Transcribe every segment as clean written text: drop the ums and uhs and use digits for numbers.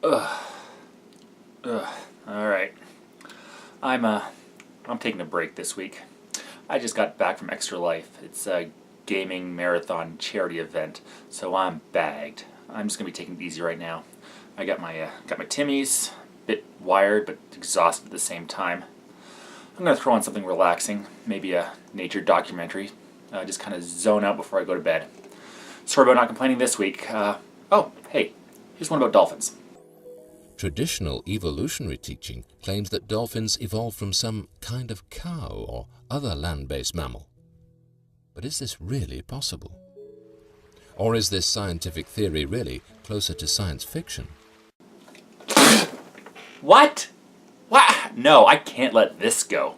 Ugh. Ugh. All right. I'm taking a break this week. I just got back from Extra Life. It's a gaming marathon charity event, so I'm bagged. I'm just gonna be taking it easy right now. I got my Timmies, bit wired but exhausted at the same time. I'm gonna throw on something relaxing, maybe a nature documentary. Just kind of zone out before I go to bed. Sorry about not complaining this week. Oh, hey, here's one about dolphins. Traditional evolutionary teaching claims that dolphins evolved from some kind of cow or other land-based mammal. But is this really possible? Or is this scientific theory really closer to science fiction? What? What? No, I can't let this go.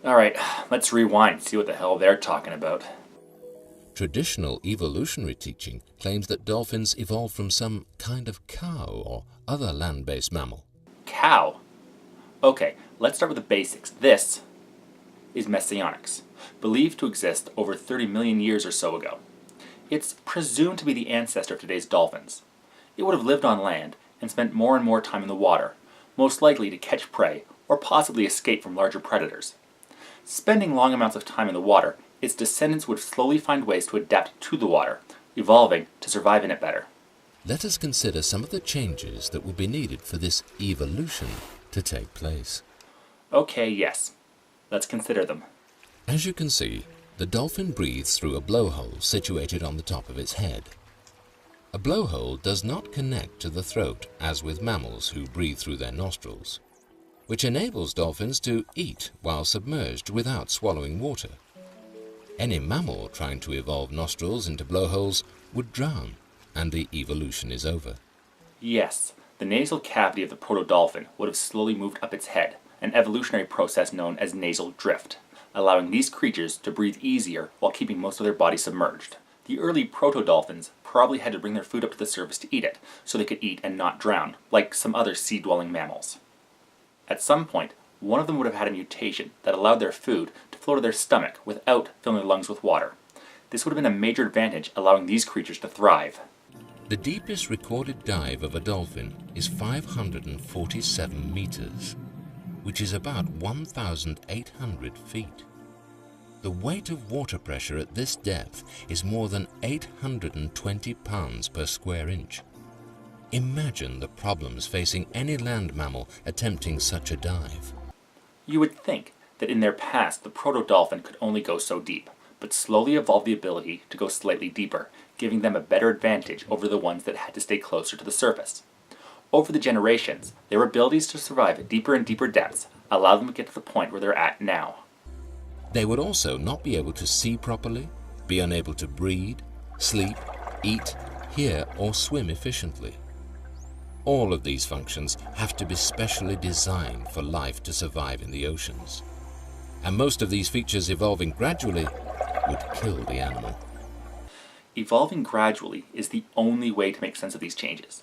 Alright, let's rewind and see what the hell they're talking about. Traditional evolutionary teaching claims that dolphins evolved from some kind of cow or other land-based mammal. Cow? Okay, let's start with the basics. This is Messionyx, believed to exist over 30 million years or so ago. It's presumed to be the ancestor of today's dolphins. It would have lived on land and spent more and more time in the water, most likely to catch prey or possibly escape from larger predators. Spending long amounts of time in the water, its descendants would slowly find ways to adapt to the water, evolving to survive in it better. Let us consider some of the changes that will be needed for this evolution to take place. Okay, yes. Let's consider them. As you can see, the dolphin breathes through a blowhole situated on the top of its head. A blowhole does not connect to the throat as with mammals who breathe through their nostrils, which enables dolphins to eat while submerged without swallowing water. Any mammal trying to evolve nostrils into blowholes would drown, and the evolution is over. Yes, the nasal cavity of the proto-dolphin would have slowly moved up its head, an evolutionary process known as nasal drift, allowing these creatures to breathe easier while keeping most of their body submerged. The early proto-dolphins probably had to bring their food up to the surface to eat it, so they could eat and not drown, like some other sea-dwelling mammals. At some point, one of them would have had a mutation that allowed their food to flow to their stomach without filling their lungs with water. This would have been a major advantage, allowing these creatures to thrive. The deepest recorded dive of a dolphin is 547 meters, which is about 1,800 feet. The weight of water pressure at this depth is more than 820 pounds per square inch. Imagine the problems facing any land mammal attempting such a dive. You would think that in their past the proto-dolphin could only go so deep, but slowly evolved the ability to go slightly deeper, giving them a better advantage over the ones that had to stay closer to the surface. Over the generations, their abilities to survive at deeper and deeper depths allowed them to get to the point where they're at now. They would also not be able to see properly, be unable to breed, sleep, eat, hear, or swim efficiently. All of these functions have to be specially designed for life to survive in the oceans. And most of these features evolving gradually would kill the animal. Evolving gradually is the only way to make sense of these changes.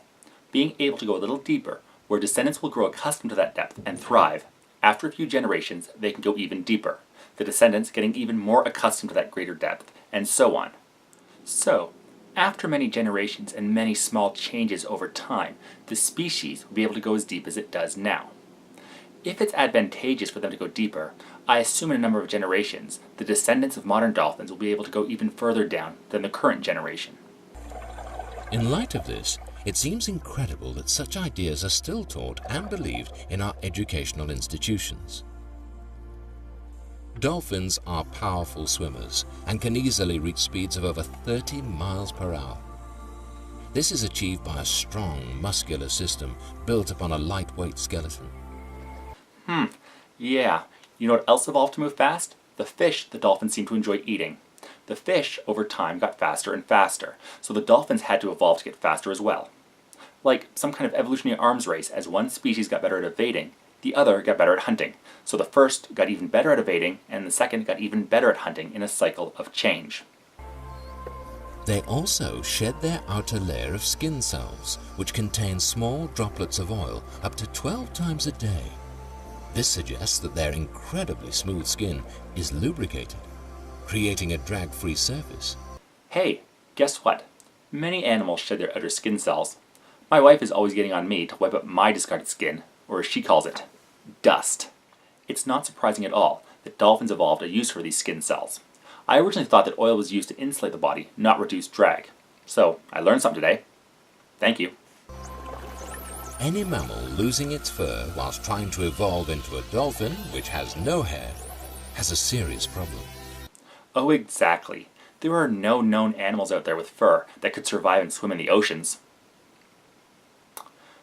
Being able to go a little deeper, where descendants will grow accustomed to that depth and thrive, after a few generations they can go even deeper, the descendants getting even more accustomed to that greater depth, and so on. So, after many generations and many small changes over time, the species will be able to go as deep as it does now. If it's advantageous for them to go deeper, I assume in a number of generations, the descendants of modern dolphins will be able to go even further down than the current generation. In light of this, it seems incredible that such ideas are still taught and believed in our educational institutions. Dolphins are powerful swimmers and can easily reach speeds of over 30 miles per hour. This is achieved by a strong, muscular system built upon a lightweight skeleton. Yeah. You know what else evolved to move fast? The fish the dolphins seem to enjoy eating. The fish, over time, got faster and faster, so the dolphins had to evolve to get faster as well. Like some kind of evolutionary arms race, as one species got better at evading, the other got better at hunting. So the first got even better at evading, and the second got even better at hunting in a cycle of change. They also shed their outer layer of skin cells, which contain small droplets of oil up to 12 times a day. This suggests that their incredibly smooth skin is lubricated, creating a drag-free surface. Hey, guess what? Many animals shed their outer skin cells, My wife is always getting on me to wipe up my discarded skin, or as she calls it, dust. It's not surprising at all that dolphins evolved a use for these skin cells. I originally thought that oil was used to insulate the body, not reduce drag. So, I learned something today. Thank you. Any mammal losing its fur whilst trying to evolve into a dolphin, which has no hair, has a serious problem. Oh, exactly. There are no known animals out there with fur that could survive and swim in the oceans.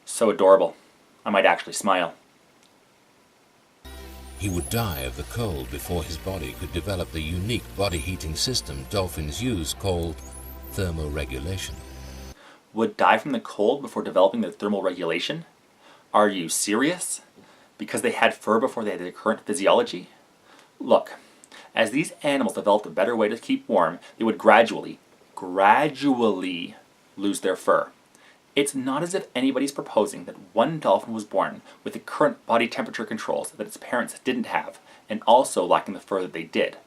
So adorable. I might actually smile. He would die of the cold before his body could develop the unique body heating system dolphins use called thermoregulation. Would die from the cold before developing their thermal regulation? Are you serious? Because they had fur before they had their current physiology? Look, as these animals developed a better way to keep warm, they would gradually lose their fur. It's not as if anybody's proposing that one dolphin was born with the current body temperature controls that its parents didn't have, and also lacking the fur that they did.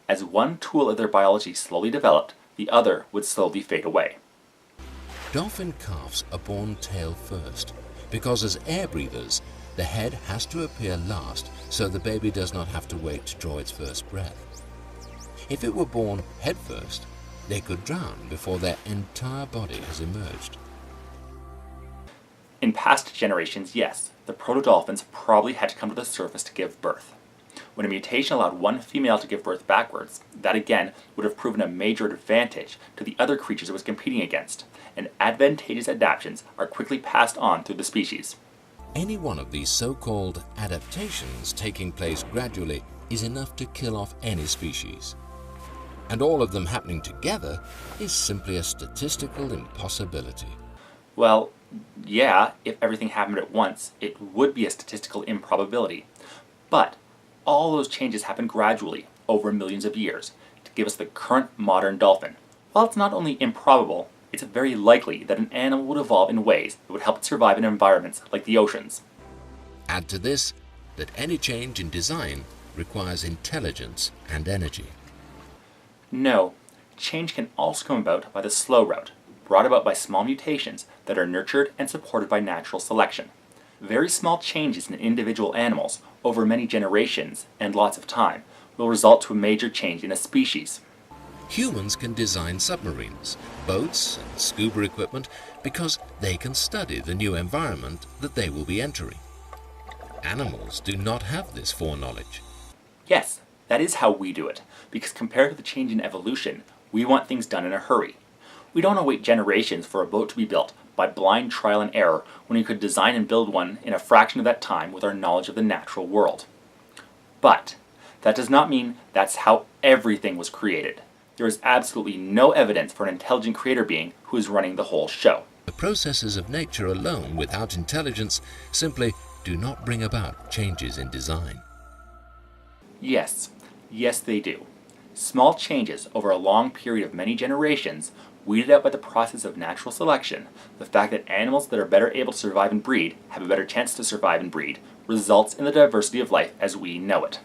As one tool of their biology slowly developed, the other would slowly fade away. Dolphin calves are born tail first, because as air breathers, the head has to appear last so the baby does not have to wait to draw its first breath. If it were born head first, they could drown before their entire body has emerged. In past generations, yes, the proto-dolphins probably had to come to the surface to give birth. When a mutation allowed one female to give birth backwards, that again would have proven a major advantage to the other creatures it was competing against, and advantageous adaptations are quickly passed on through the species. Any one of these so-called adaptations taking place gradually is enough to kill off any species. And all of them happening together is simply a statistical impossibility. Well, yeah, if everything happened at once, it would be a statistical improbability. But all those changes happen gradually over millions of years to give us the current modern dolphin. While it's not only improbable, it's very likely that an animal would evolve in ways that would help it survive in environments like the oceans. Add to this that any change in design requires intelligence and energy. No, change can also come about by the slow route, brought about by small mutations that are nurtured and supported by natural selection. Very small changes in individual animals over many generations and lots of time will result to a major change in a species. Humans can design submarines, boats, and scuba equipment because they can study the new environment that they will be entering. Animals do not have this foreknowledge. Yes, that is how we do it, because compared to the change in evolution, we want things done in a hurry. We don't want to wait generations for a boat to be built by blind trial and error when we could design and build one in a fraction of that time with our knowledge of the natural world. But that does not mean that's how everything was created. There is absolutely no evidence for an intelligent creator being who is running the whole show. The processes of nature alone without intelligence simply do not bring about changes in design. Yes, they do. Small changes over a long period of many generations, weeded out by the process of natural selection, the fact that animals that are better able to survive and breed have a better chance to survive and breed, results in the diversity of life as we know it.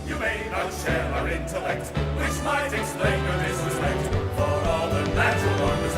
You may not share our intellect, which might explain your disrespect for all the natural order.